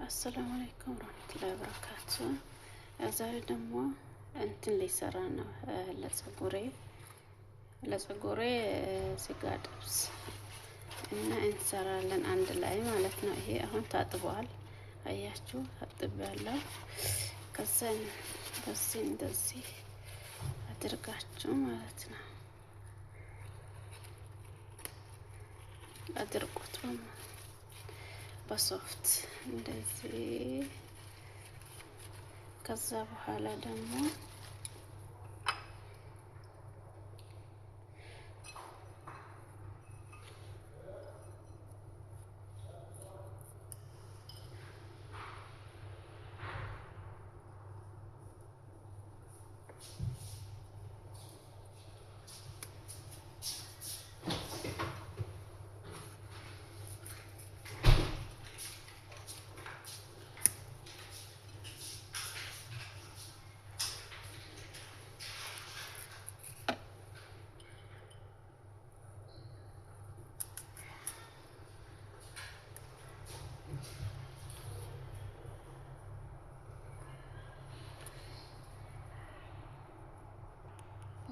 አሰላሙ አለይኩም ወራህመቱላሂ ወበረካቱ። ዛሬ ደግሞ እንትን ሊሰራ ነው ለፀጉሬ ስጋ ጥብስ እና እንሰራለን አንድ ላይ ማለት ነው። ይሄ አሁን ታጥቧል፣ አያችሁ ታጥቧል። ከዛ በዚህ እንደዚህ አድርጋችሁ ማለት ነው አድርጉት በሶፍት እንደዚህ። ከዛ በኋላ ደግሞ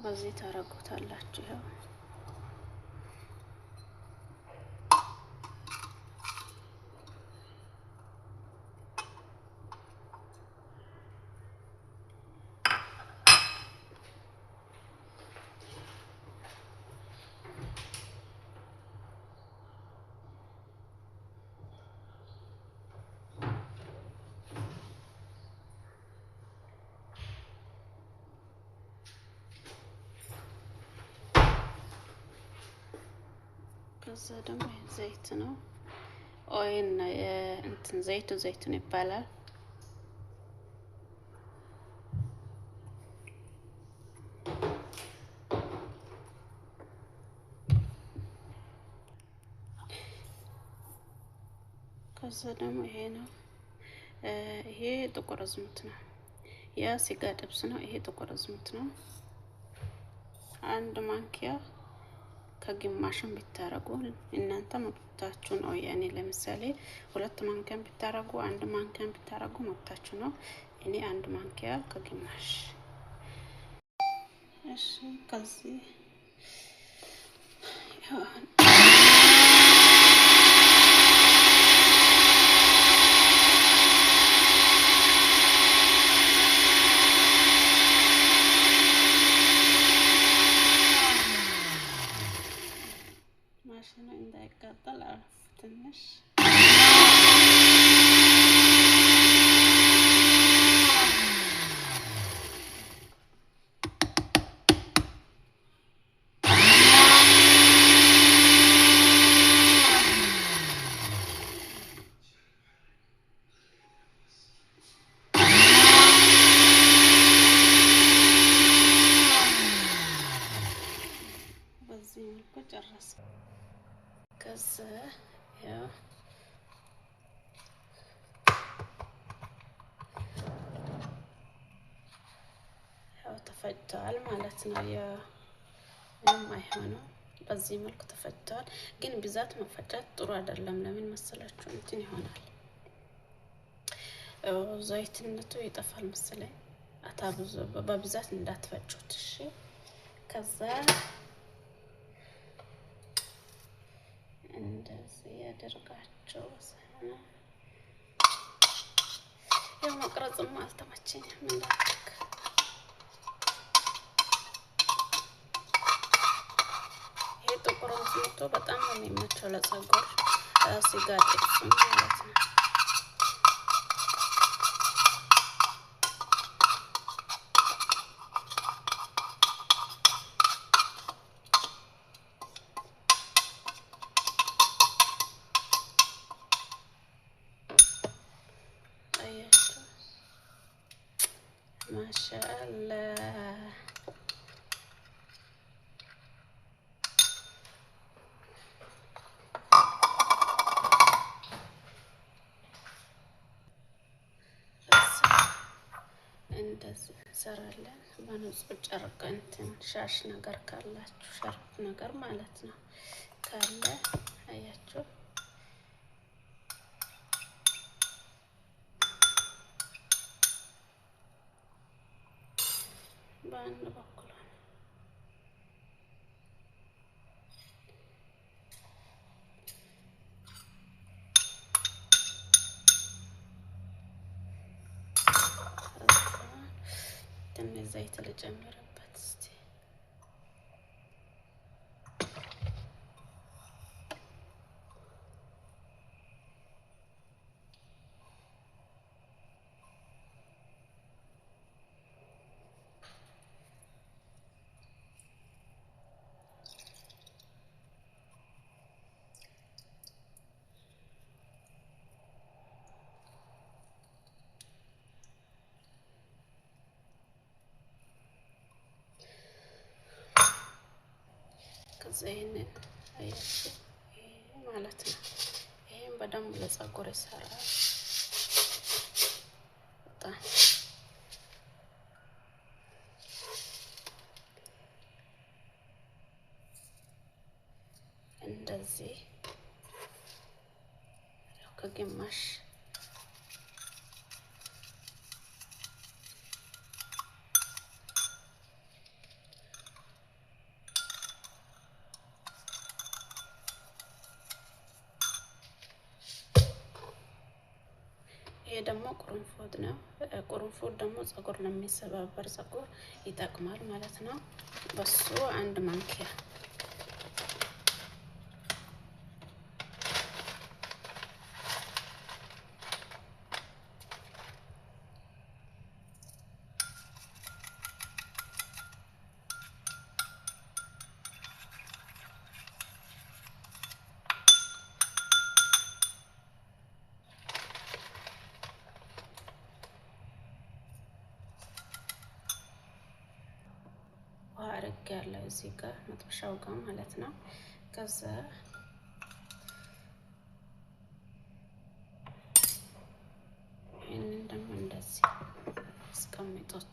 በዚህ ታረጉታላችሁ። ያው ከዛ ደግሞ ዘይት ነው ኦይል ነው እንትን ዘይቱን ይባላል። ከዛ ደግሞ ይሄ ነው ይሄ ጥቁር አዝሙድ ነው። ያ ስጋ ጥብስ ነው። ይሄ ጥቁር አዝሙድ ነው። አንድ ማንኪያ ከግማሽም ቢታረጉ እናንተ መብታችሁ ነው። ያኔ ለምሳሌ 2 ማንኪያ ቢታረጉ 1 ማንኪያ ቢታረጉ መብታችሁ ነው። እኔ 1 ማንኪያ ከግማሽ። እሺ ከዚህ ማሽኑ እንዳይቃጠል አረፍ ትንሽ በዚህ መልኩ ጨረሰ። ከዛ ያው ተፈጭቷል ማለት ነው። ምንም አይሆነው በዚህ መልኩ ተፈጭቷል። ግን ብዛት መፈጨት ጥሩ አይደለም። ለምን መሰላችሁ? እንትን ይሆናል ዘይትነቱ ይጠፋል መሰለኝ። አታብዙ፣ በብዛት እንዳትፈጩት እሺ። ከዛ እንደዚህ ያደርጋቸው ሰና ያው መቅረጽም አልተመቸኝም እንዳልክ። ይሄ ጥቁር አዝሙድ በጣም ነው የሚመቸው ለፀጉር ስጋ ጥብስ ማለት ነው። ማሻአላህ እንደዚህ እንሰራለን። በንጹህ ጨርቅ እንትን ሻሽ ነገር ካላችሁ ሻርፕ ነገር ማለት ነው ካለ አያችሁ በአንድ በኩል ትንሽ ዘይት ልጨምርበት እስቲ። ዘይን አያችሁ ማለት ነው። ይሄን በደንብ ለፀጉር ይሰራል። በጣም እንደዚህ ከግማሽ ይሄ ደግሞ ቁርንፉድ ነው። ቁርንፉድ ደግሞ ፀጉር ለሚሰባበር ፀጉር ይጠቅማል ማለት ነው። በሱ አንድ ማንኪያ አረግ ያለው እዚህ ጋር መጥበሻው ጋር ማለት ነው። ከዛ ይሄንን ደግሞ እንደዚህ አስቀምጡት።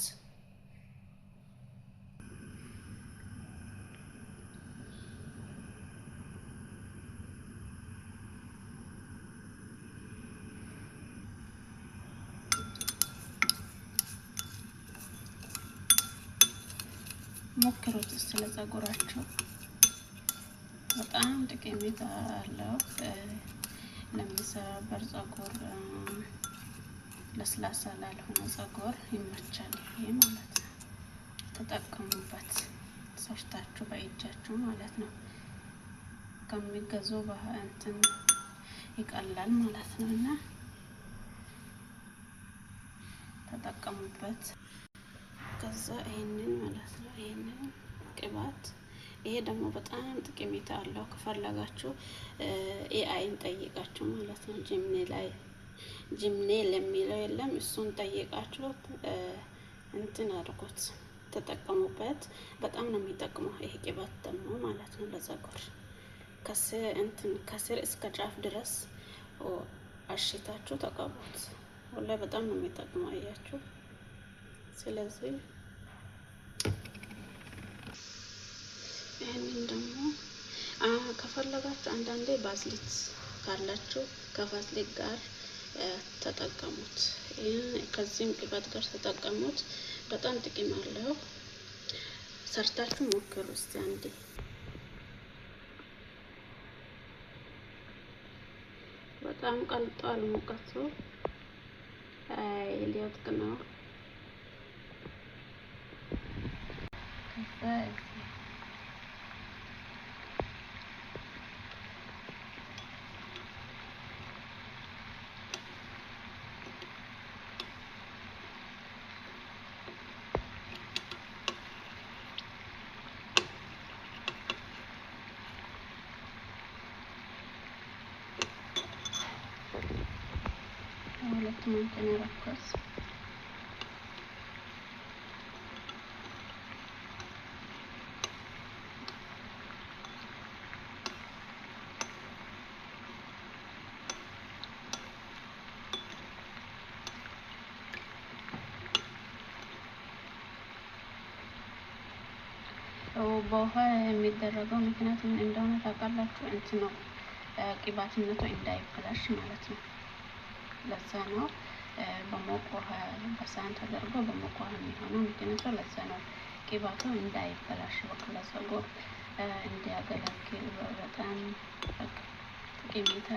ሞክሩት ስለ ፀጉራችሁ በጣም ጠቀሜታ አለው። ለሚሰባበር ፀጉር፣ ለስላሳ ላልሆነ ፀጉር ይመቻል ይሄ ማለት ነው። ተጠቀሙበት ሰርታችሁ በእጃችሁ ማለት ነው። ከሚገዙ እንትን ይቀላል ማለት ነው እና ተጠቀሙበት። ከዛ ይሄንን ማለት ነው ይሄንን ቅባት ይሄ ደግሞ በጣም ጠቀሜታ አለው። ከፈለጋችሁ ኤአይን ጠይቃችሁ ማለት ነው ጂምኔ ለሚለው የለም እሱን ጠይቃችሁ እንትን አድርጎት ተጠቀሙበት። በጣም ነው የሚጠቅመው ይሄ ቅባት ደግሞ ማለት ነው ለፀጉር ከስር እስከ ጫፍ ድረስ አሽታችሁ ተቀቡት። ወላሂ በጣም ነው የሚጠቅመው አያችሁ። ስለዚህ ይሄንን ደግሞ ከፈለጋችሁ አንዳንዴ ባዝሊት ካላችሁ ከቫዝሊት ጋር ተጠቀሙት። ከዚህም ቅባት ጋር ተጠቀሙት። በጣም ጥቅም አለው። ሰርታችሁ ሞክሩ እስቲ አንዴ። በጣም ቀልጧል ሙቀቱ ሊወጥቅ ነው። ሁለት ማንኪያ ነው ያደረኩት። በውሃ የሚደረገው ምክንያት ምን እንደሆነ ታውቃላችሁ? እንትን ነው ቅባትነቱ እንዳይበላሽ ማለት ነው። ለዛ ነው በሞቅ ውሃ በሳህን ተደርጎ በሞቅ ውሃ የሚሆነው ምክንያቱ ለዛ ነው ቅባቱ እንዳይበላሽ በቃ ለፀጉር እንዲያገለግል በጣም ጠቀሜታ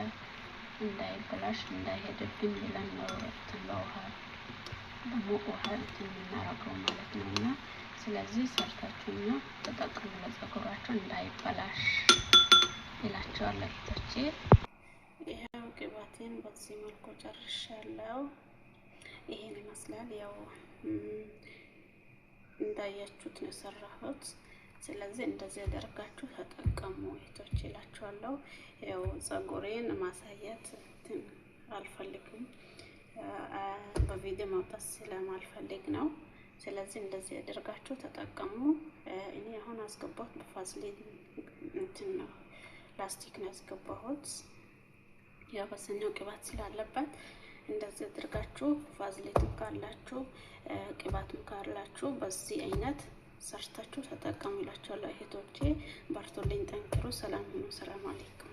እንዳይበላሽ እንዳይሄድብን ብለን ነው በውሃ በሙቅ ውሃ የምናረገው ማለት ነው። እና ስለዚህ ሰርታችሁና ተጠቀሙ ለፀጉራችሁ እንዳይበላሽ እላችኋለሁ እህቶቼ። ይሄው ቅባቴን በዚህ መልኩ ጨርሻለሁ። ይሄን ይመስላል። ያው እንዳያችሁት ነው የሰራሁት። ስለዚህ እንደዚህ አደርጋችሁ ተጠቀሙ እህቶቼ እላችኋለሁ። ያው ፀጉሬን ማሳየት አልፈልግም በቪዲዮ ማውጣት ስለማልፈልግ ነው። ስለዚህ እንደዚህ አደርጋችሁ ተጠቀሙ። እኔ አሁን አስገባሁት በፋዝሊን እንትን ነው ላስቲክ ነው ያስገባሁት። ያው በሰኛው ቅባት ስላለበት እንደዚህ አድርጋችሁ ፋዝሊን ካላችሁ ቅባትም ካላችሁ በዚህ አይነት ሰርታችሁ ተጠቀሙ እላችኋለሁ እህቶቼ። በርቱልኝ፣ ጠንክሩ። ሰላም ሁኑ። ሰላም አለይኩም።